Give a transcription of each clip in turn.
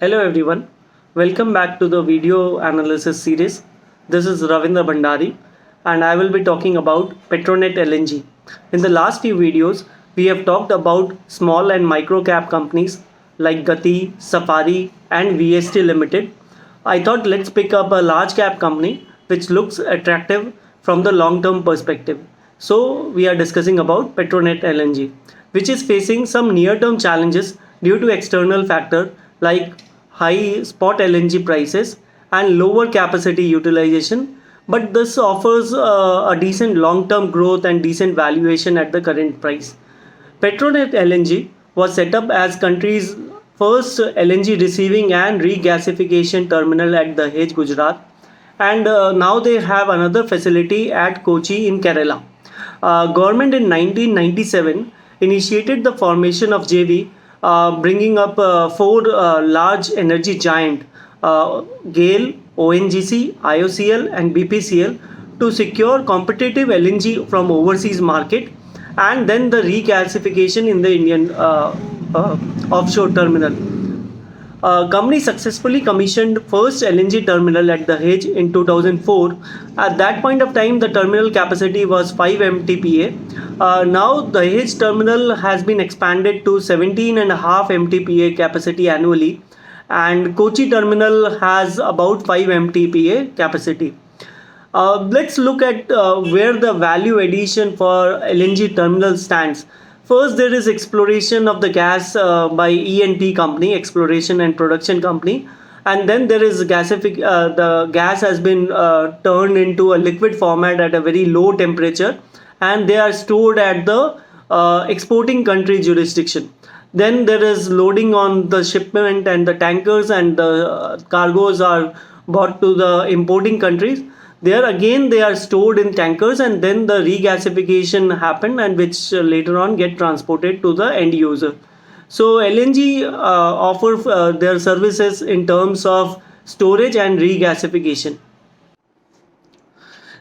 Hello everyone, welcome back to the video analysis series. This is Ravindra Bhandari and I will be talking about Petronet LNG. In the last few videos, we have talked about small and micro cap companies like Gati, Safari and VST Limited. I thought let's pick up a large cap company which looks attractive from the long term perspective. So we are discussing about Petronet LNG, which is facing some near term challenges due to external factors like high spot LNG prices and lower capacity utilization, but this offers a decent long term growth and decent valuation at the current price. Petronet LNG was set up as country's first LNG receiving and regasification terminal at Dahej, Gujarat, and now they have another facility at Kochi in Kerala. Government in 1997 initiated the formation of JV, bringing up four large energy giant, GAIL, ONGC, IOCL, and BPCL to secure competitive LNG from overseas market, and then the regasification in the Indian offshore terminal. Company successfully commissioned first LNG terminal at Dahej in 2004. At that point of time, the terminal capacity was 5 MTPA. Now, Dahej terminal has been expanded to 17.5 MTPA capacity annually, and Kochi terminal has about 5 MTPA capacity. Let's look at where the value addition for LNG terminal stands. First, there is exploration of the gas by E&P company, exploration and production company, and then there is the gas has been turned into a liquid format at a very low temperature, and they are stored at the exporting country jurisdiction. Then there is loading on the shipment and the tankers, and the cargoes are brought to the importing countries. There again they are stored in tankers, and then the regasification happen, and which later on get transported to the end user. So LNG offer their services in terms of storage and regasification.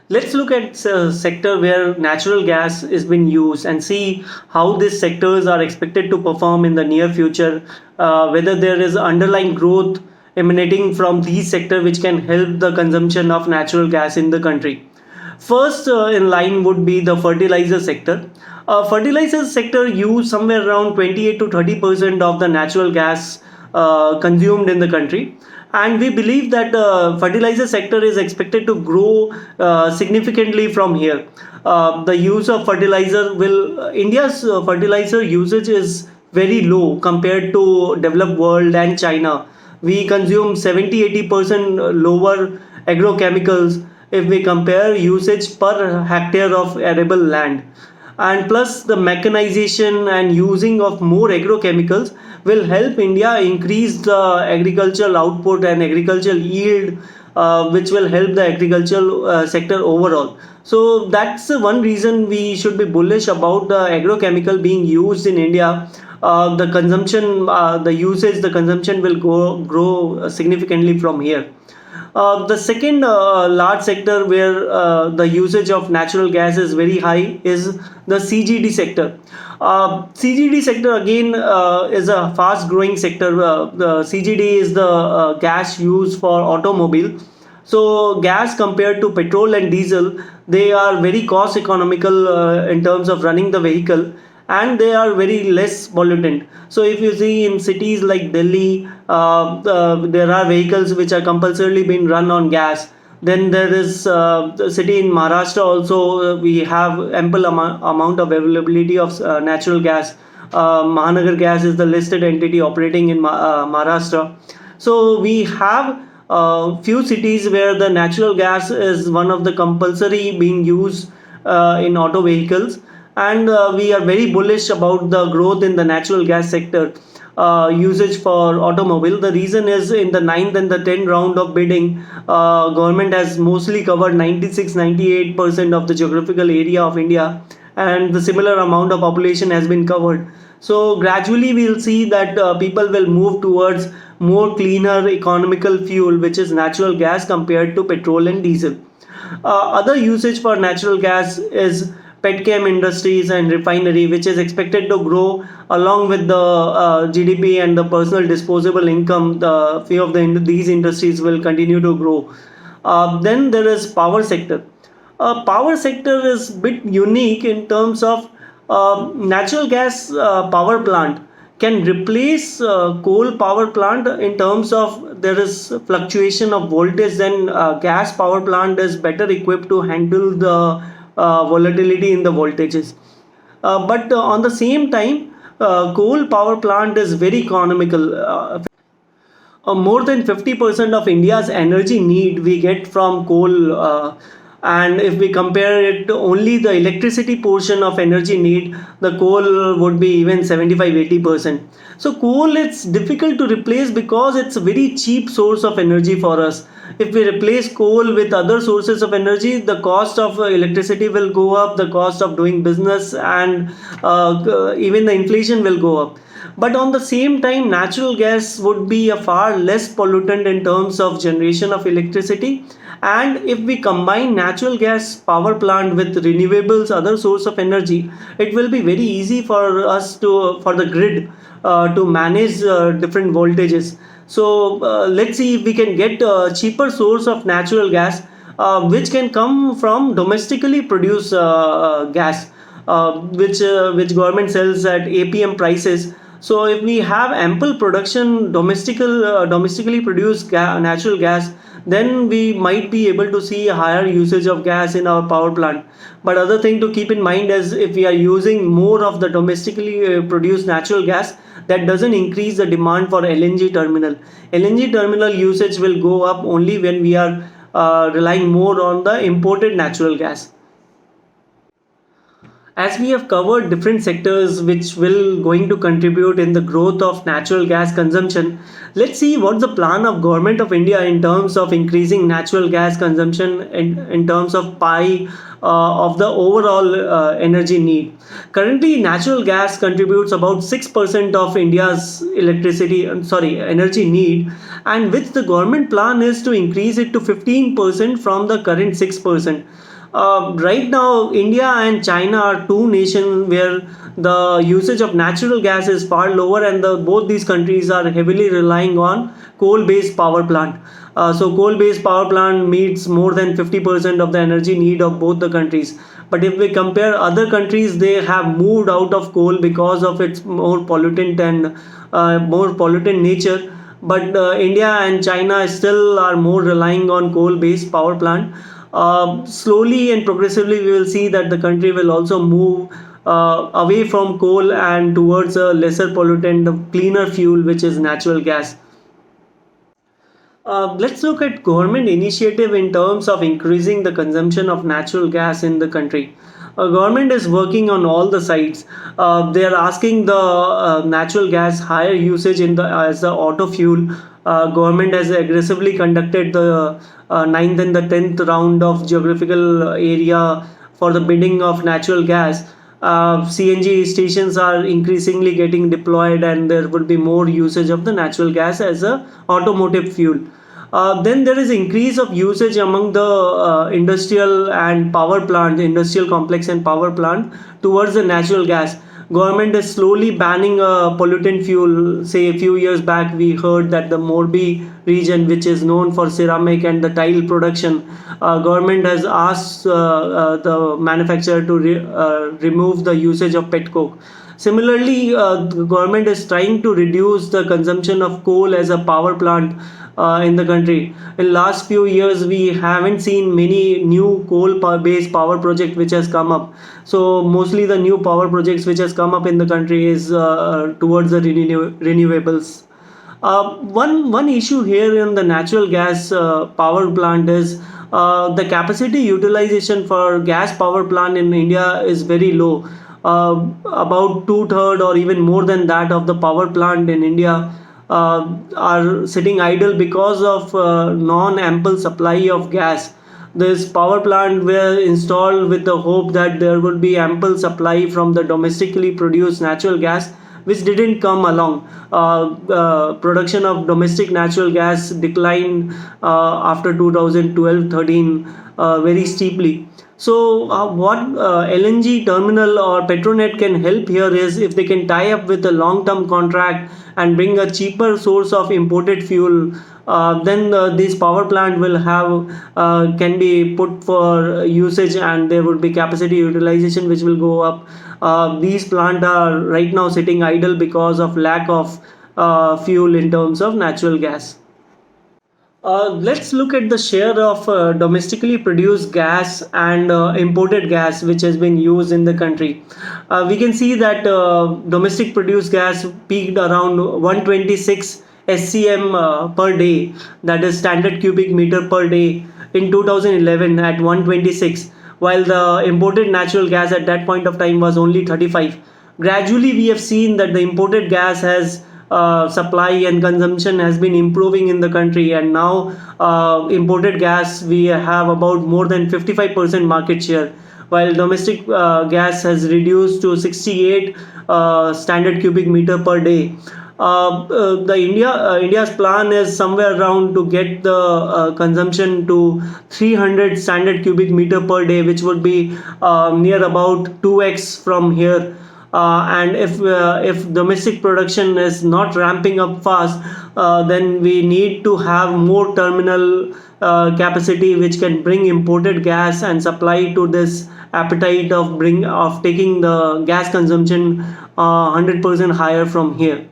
Let's look at a sector where natural gas is being used and see how these sectors are expected to perform in the near future, whether there is underlying growth emanating from these sectors which can help the consumption of natural gas in the country. First in line would be the fertilizer sector. Fertilizer sector use somewhere around 28 to 30% of the natural gas consumed in the country, and we believe that the fertilizer sector is expected to grow significantly from here. The use of fertilizer will India's fertilizer usage is very low compared to developed world and China. We consume 70-80% lower agrochemicals if we compare usage per hectare of arable land, and plus the mechanization and using of more agrochemicals will help India increase the agricultural output and agricultural yield, which will help the agricultural sector overall. So that's one reason we should be bullish about the agrochemical being used in India. The consumption, the usage, the consumption will grow significantly from here. The second large sector where the usage of natural gas is very high is the CGD sector. CGD sector again is a fast growing sector. The CGD is the gas used for automobile. So gas compared to petrol and diesel, they are very cost economical in terms of running the vehicle, and they are very less pollutant. So if you see in cities like Delhi, there are vehicles which are compulsorily being run on gas. Then there is the city in Maharashtra also, we have ample amount of availability of natural gas. Mahanagar Gas is the listed entity operating in Maharashtra. So we have few cities where the natural gas is one of the compulsory being used in auto vehicles, and we are very bullish about the growth in the natural gas sector usage for automobile. The reason is in the 9th and the 10th round of bidding, government has mostly covered 96-98% of the geographical area of India, and the similar amount of population has been covered. So gradually we'll see that people will move towards more cleaner economical fuel, which is natural gas compared to petrol and diesel. Other usage for natural gas is petchem industries and refinery, which is expected to grow along with the GDP and the personal disposable income. The few of these industries will continue to grow. Then there is power sector. Power sector is bit unique in terms of natural gas power plant can replace coal power plant in terms of there is fluctuation of voltage. Then gas power plant is better equipped to handle the volatility in the voltages. But on the same time, coal power plant is very economical. More than 50% of India's energy need we get from coal. And if we compare it to only the electricity portion of energy need, the coal would be even 75-80%. So coal, it's difficult to replace because it's a very cheap source of energy for us. If we replace coal with other sources of energy, the cost of electricity will go up, the cost of doing business, and even the inflation will go up. But on the same time, natural gas would be a far less pollutant in terms of generation of electricity. And if we combine natural gas power plant with renewables, other source of energy, it will be very easy for us for the grid to manage different voltages. So let's see if we can get a cheaper source of natural gas, which can come from domestically produced gas, which government sells at APM prices. So if we have ample production domestically produced natural gas, then we might be able to see a higher usage of gas in our power plant. But other thing to keep in mind is if we are using more of the domestically produced natural gas, that doesn't increase the demand for LNG terminal. LNG terminal usage will go up only when we are relying more on the imported natural gas. As we have covered different sectors which will going to contribute in the growth of natural gas consumption, let's see what the plan of government of India in terms of increasing natural gas consumption in terms of pie of the overall energy need. Currently, natural gas contributes about 6% of India's energy need, and which the government plan is to increase it to 15% from the current 6%. Right now, India and China are two nations where the usage of natural gas is far lower, and both these countries are heavily relying on coal-based power plant. So coal-based power plant meets more than 50% of the energy need of both the countries. But if we compare other countries, they have moved out of coal because of its more pollutant and more pollutant nature. But India and China still are more relying on coal-based power plant. Slowly and progressively, we will see that the country will also move away from coal and towards a lesser pollutant, cleaner fuel, which is natural gas. Let's look at government initiative in terms of increasing the consumption of natural gas in the country. Government is working on all the sides. They are asking the natural gas higher usage as the auto fuel. Government has aggressively conducted the ninth and the 10th round of geographical area for the bidding of natural gas. CNG stations are increasingly getting deployed, and there will be more usage of the natural gas as a automotive fuel. Then there is increase of usage among the industrial complex and power plant towards the natural gas. Government is slowly banning pollutant fuel. Say a few years back, we heard that the Morbi region, which is known for ceramic and the tile production, government has asked the manufacturer to remove the usage of pet coke. Similarly, the government is trying to reduce the consumption of coal as a power plant in the country. In last few years, we haven't seen many new coal-based power project which has come up. So mostly the new power projects which has come up in the country is towards the renewables. One issue here in the natural gas power plant is the capacity utilization for gas power plant in India is very low. About two-thirds or even more than that of the power plant in India are sitting idle because of non-ample supply of gas. This power plant were installed with the hope that there would be ample supply from the domestically produced natural gas, which didn't come along. Production of domestic natural gas declined after 2012-13 very steeply. So, what LNG terminal or Petronet can help here is if they can tie up with a long term contract and bring a cheaper source of imported fuel. Then this power plant will have can be put for usage, and there would be capacity utilization which will go up. These plants are right now sitting idle because of lack of fuel in terms of natural gas. Let's look at the share of domestically produced gas and imported gas which has been used in the country. We can see that domestic produced gas peaked around 126 SCM per day, that is standard cubic meter per day, in 2011 at 126, while the imported natural gas at that point of time was only 35. Gradually, we have seen that the imported gas has supply and consumption has been improving in the country, and now imported gas we have about more than 55% market share, while domestic gas has reduced to 68 standard cubic meter per day. The India's plan is somewhere around to get the consumption to 300 standard cubic meter per day, which would be near about 2x from here. And if domestic production is not ramping up fast, then we need to have more terminal capacity which can bring imported gas and supply to this appetite of taking the gas consumption 100% higher from here.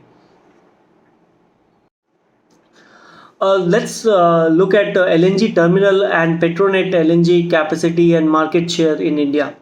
Let's look at LNG terminal and Petronet LNG capacity and market share in India.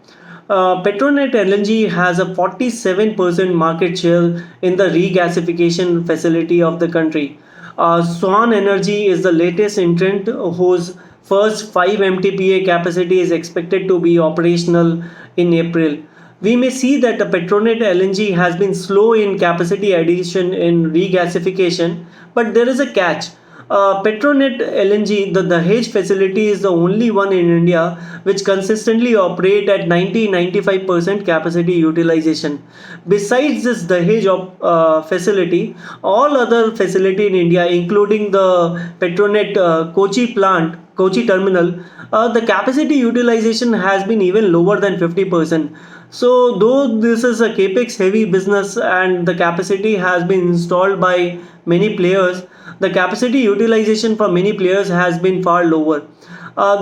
Petronet LNG has a 47% market share in the regasification facility of the country. Swan Energy is the latest entrant whose first 5 MTPA capacity is expected to be operational in April. We may see that the Petronet LNG has been slow in capacity addition in regasification, but there is a catch. Petronet LNG, the Dahej facility, is the only one in India which consistently operate at 90-95% capacity utilization. Besides this Dahej facility, all other facility in India, including the Petronet Kochi terminal, the capacity utilization has been even lower than 50%. So, though this is a capex heavy business and the capacity has been installed by many players, the capacity utilization for many players has been far lower.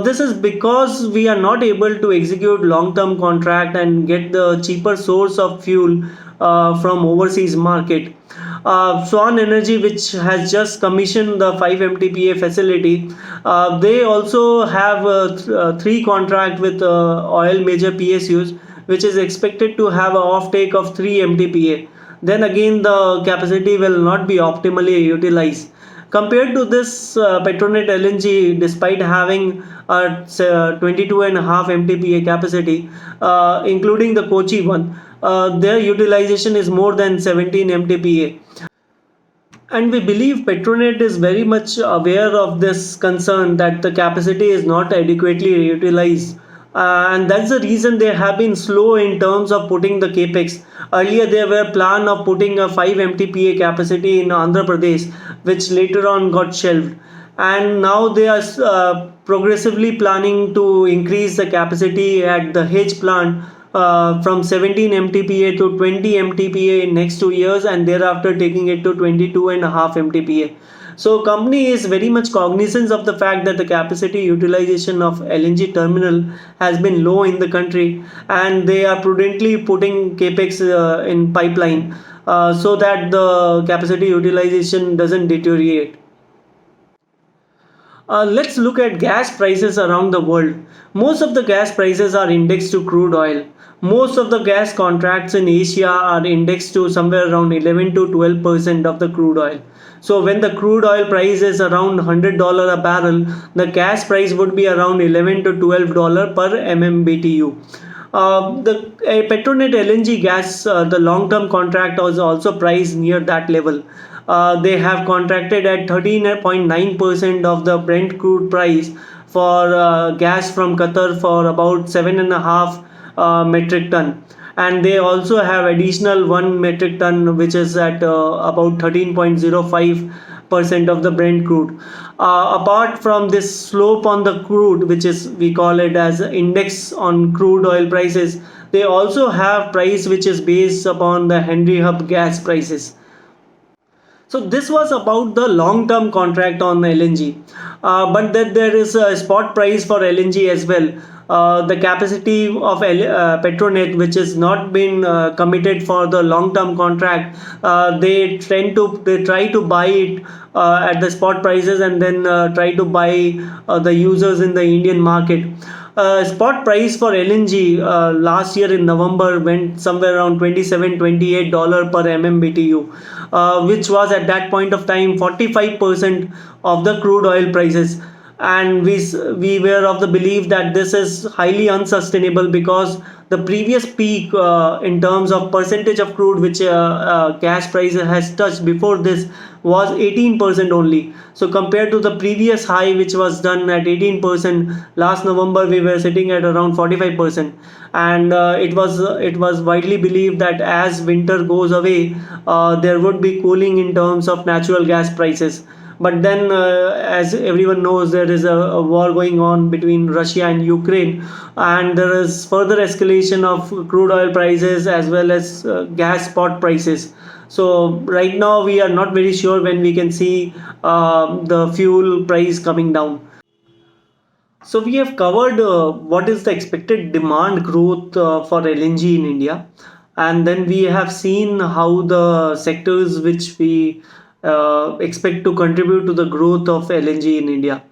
This is because we are not able to execute long-term contract and get the cheaper source of fuel from overseas market. Swan Energy, which has just commissioned the 5 MTPA facility, they also have three contract with oil major PSUs, which is expected to have a offtake of 3 MTPA. Then again, the capacity will not be optimally utilized. Compared to this, Petronet LNG, despite having a 22.5 MTPA capacity, including the Kochi one, their utilization is more than 17 MTPA. And we believe Petronet is very much aware of this concern that the capacity is not adequately utilized. And that's the reason they have been slow in terms of putting the capex. Earlier, there were plan of putting a 5 MTPA capacity in Andhra Pradesh, which later on got shelved. And now they are progressively planning to increase the capacity at the H plant from 17 MTPA to 20 MTPA in next 2 years, and thereafter taking it to 22.5 MTPA. So company is very much cognizant of the fact that the capacity utilization of LNG terminal has been low in the country, and they are prudently putting capex in pipeline so that the capacity utilization doesn't deteriorate. Let's look at gas prices around the world. Most of the gas prices are indexed to crude oil. Most of the gas contracts in Asia are indexed to somewhere around 11 to 12% of the crude oil. So when the crude oil price is around $100 a barrel, the gas price would be around 11 to $12 per MMBTU. The Petronet LNG gas, the long-term contract was also priced near that level. They have contracted at 13.9% of the Brent crude price for gas from Qatar for about 7.5 metric ton, and they also have additional 1 metric ton which is at about 13.05 percent of the Brent crude. Apart from this slope on the crude, which is we call it as index on crude oil prices, they also have price which is based upon the Henry Hub gas prices. So this was about the long-term contract on LNG, but then there is a spot price for LNG as well. The capacity of Petronet, which has not been committed for the long-term contract, they try to buy it at the spot prices and then try to buy the users in the Indian market. Spot price for LNG last year in November went somewhere around 27-28 dollars per MMBTU, which was at that point of time 45% of the crude oil prices. And we were of the belief that this is highly unsustainable, because the previous peak in terms of percentage of crude which gas price has touched before this was 18% only. So compared to the previous high which was done at 18% last November, we were sitting at around 45%. And it was widely believed that as winter goes away, there would be cooling in terms of natural gas prices. But then, as everyone knows, there is a war going on between Russia and Ukraine, and there is further escalation of crude oil prices as well as gas spot prices. So right now we are not very sure when we can see the fuel price coming down. So we have covered what is the expected demand growth for LNG in India, and then we have seen how the sectors which we expect to contribute to the growth of LNG in India.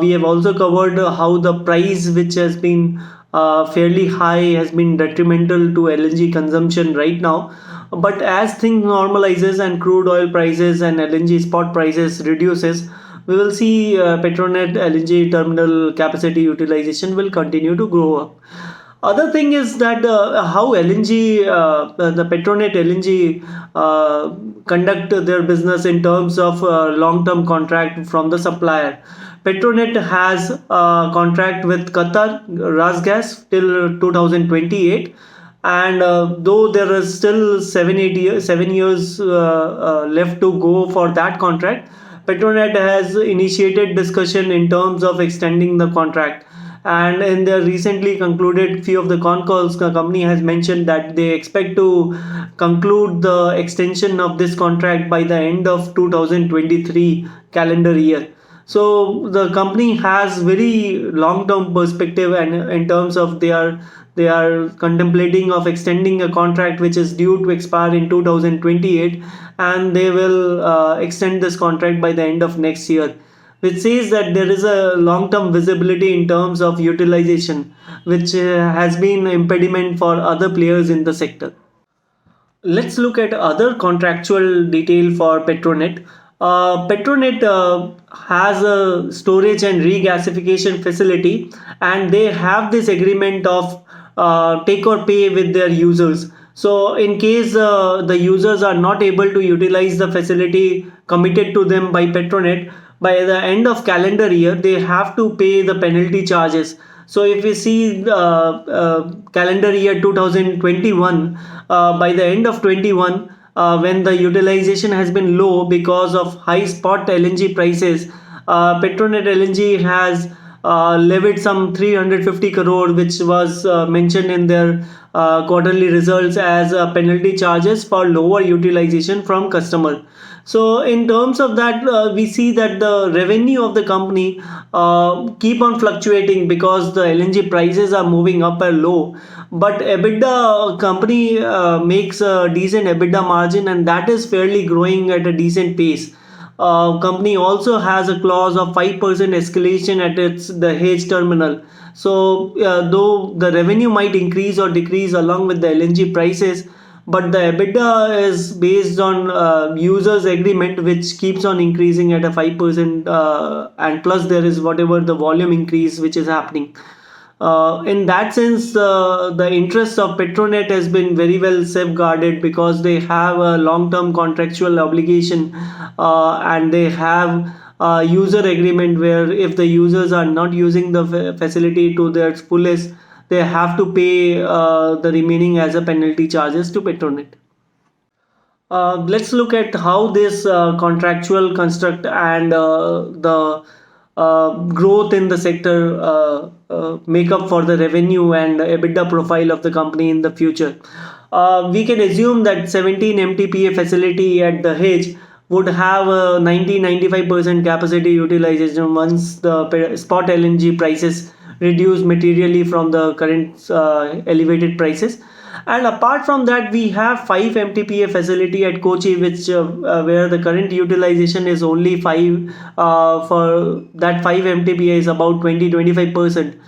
We have also covered how the price, which has been fairly high, has been detrimental to LNG consumption right now. But as things normalizes and crude oil prices and LNG spot prices reduces, we will see Petronet LNG terminal capacity utilization will continue to grow up. Other thing is that how LNG, the Petronet LNG conduct their business in terms of long-term contract from the supplier. Petronet has a contract with Qatar Rasgas till 2028, and though there is still 7 years left to go for that contract, Petronet has initiated discussion in terms of extending the contract. And in the recently concluded few of the con calls, the company has mentioned that they expect to conclude the extension of this contract by the end of 2023 calendar year. So the company has very long term perspective, and in terms of they are contemplating of extending a contract which is due to expire in 2028, and they will extend this contract by the end of next year, which says that there is a long term visibility in terms of utilization, which has been impediment for other players in the sector. Let's look at other contractual detail for Petronet. Petronet has a storage and regasification facility, and they have this agreement of take or pay with their users. So, in case the users are not able to utilize the facility committed to them by Petronet, by the end of calendar year, they have to pay the penalty charges. So if we see calendar year 2021, by the end of 21, when the utilization has been low because of high spot LNG prices, Petronet LNG has levied some 350 crore, which was mentioned in their quarterly results as penalty charges for lower utilization from customer. So in terms of that, we see that the revenue of the company keep on fluctuating because the LNG prices are moving up or low. But EBITDA company makes a decent EBITDA margin, and that is fairly growing at a decent pace. Company also has a clause of 5% escalation at its the Dahej terminal. So though the revenue might increase or decrease along with the LNG prices, but the EBITDA is based on users agreement, which keeps on increasing at a 5%, and plus there is whatever the volume increase which is happening. In that sense, the interest of Petronet has been very well safeguarded because they have a long-term contractual obligation, and they have a user agreement where if the users are not using the facility to their fullest, they have to pay the remaining as a penalty charges to Petronet. Let's look at how this contractual construct and the growth in the sector make up for the revenue and EBITDA profile of the company in the future. We can assume that 17 MTPA facility at the Hedge would have a 90-95% capacity utilization once the spot LNG prices reduce materially from the current elevated prices. And apart from that, we have 5 MTPA facility at Kochi, which where the current utilization is only 5. For that 5 MTPA is about 20-25%.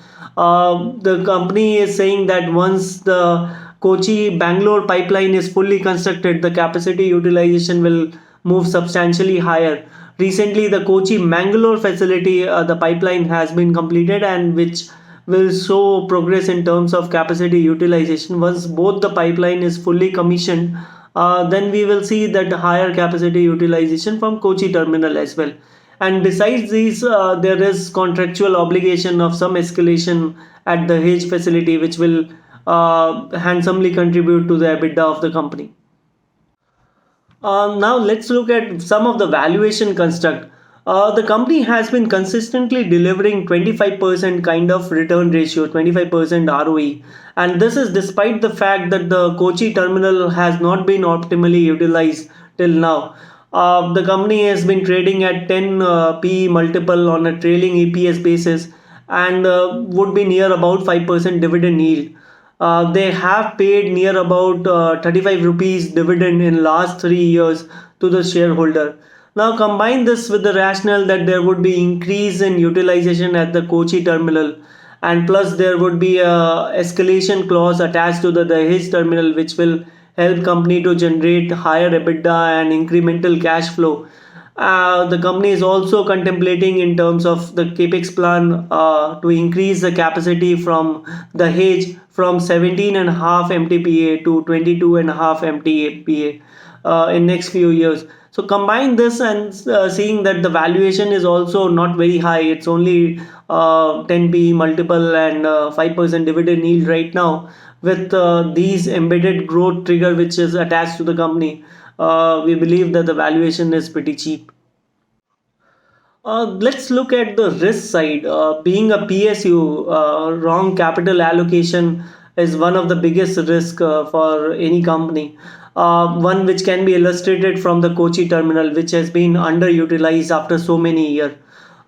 The company is saying that once the Kochi Bangalore pipeline is fully constructed, the capacity utilization will move substantially higher. Recently, the Kochi Mangalore facility, the pipeline has been completed, and which will show progress in terms of capacity utilization. Once both the pipeline is fully commissioned, then we will see that higher capacity utilization from Kochi terminal as well. And besides these, there is contractual obligation of some escalation at the Hedge facility, which will handsomely contribute to the EBITDA of the company. Now let's look at some of the valuation construct. The company has been consistently delivering 25% kind of return ratio, 25% ROE, and this is despite the fact that the Kochi terminal has not been optimally utilized till now. The company has been trading at 10 PE multiple on a trailing EPS basis, and would be near about 5% dividend yield. They have paid near about 35 rupees dividend in last 3 years to the shareholder. Now combine this with the rationale that there would be increase in utilization at the Kochi terminal, and plus there would be a escalation clause attached to the Dahej terminal, which will help company to generate higher EBITDA and incremental cash flow. The company is also contemplating in terms of the capex plan to increase the capacity from the Hedge from 17.5 MTPA to 22.5 MTPA in next few years. So combine this and seeing that the valuation is also not very high. It's only 10 PE multiple and 5% dividend yield right now. With these embedded growth trigger which is attached to the company, we believe that the valuation is pretty cheap. Let's look at the risk side. Being a PSU, wrong capital allocation is one of the biggest risk for any company. One which can be illustrated from the Kochi terminal, which has been underutilized after so many years.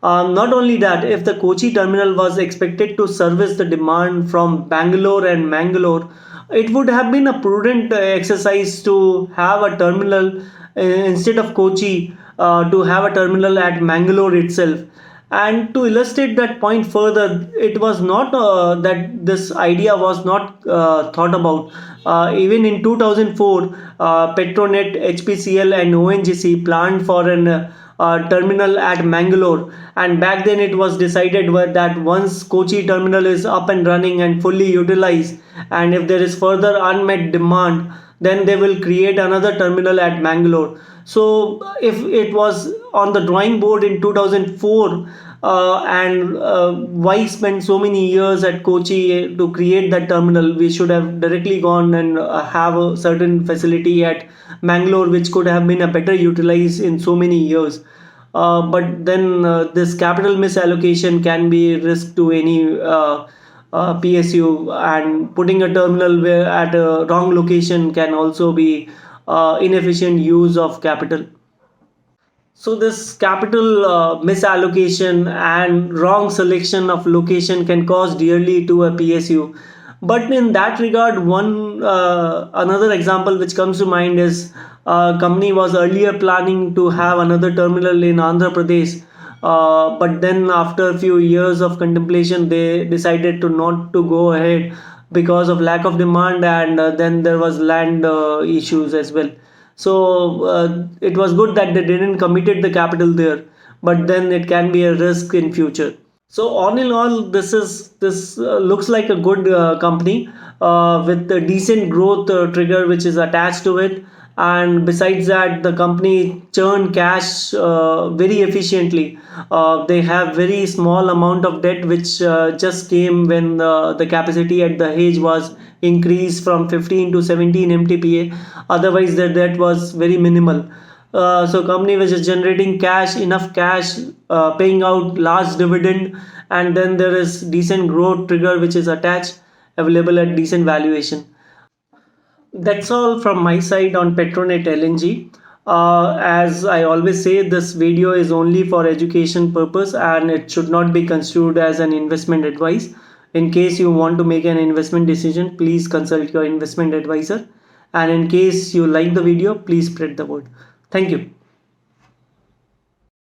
Not only that, if the Kochi terminal was expected to service the demand from Bangalore and Mangalore, it would have been a prudent exercise to have a terminal instead of Kochi, to have a terminal at Mangalore itself. And to illustrate that point further, it was not that this idea was not thought about. Even in 2004, Petronet, HPCL, and ONGC planned for an terminal at Mangalore, and back then it was decided that once Kochi terminal is up and running and fully utilized, and if there is further unmet demand, then they will create another terminal at Mangalore. So if it was on the drawing board in 2004, and why spend so many years at Kochi to create that terminal? We should have directly gone and have a certain facility at Mangalore, which could have been a better utilized in so many years. But then this capital misallocation can be risk to any PSU, and putting a terminal where at a wrong location can also be inefficient use of capital. So this capital misallocation and wrong selection of location can cause dearly to a PSU. But in that regard, one another example which comes to mind is company was earlier planning to have another terminal in Andhra Pradesh, but then after a few years of contemplation, they decided to not to go ahead because of lack of demand, and then there was land issues as well. So it was good that they didn't committed the capital there, but then it can be a risk in future. So on in all, this looks like a good company with a decent growth trigger which is attached to it, and besides that, the company churn cash very efficiently. They have very small amount of debt which just came when the capacity at the Hedge was increase from 15 to 17 mtpa. Otherwise that was very minimal. So company was just generating cash, enough cash, paying out large dividend, and then there is decent growth trigger which is attached, available at decent valuation. That's all from my side on Petronet LNG. As I always say, this video is only for education purpose and it should not be construed as an investment advice. In case you want to make an investment decision, please consult your investment advisor. And in case you like the video, please spread the word. Thank you.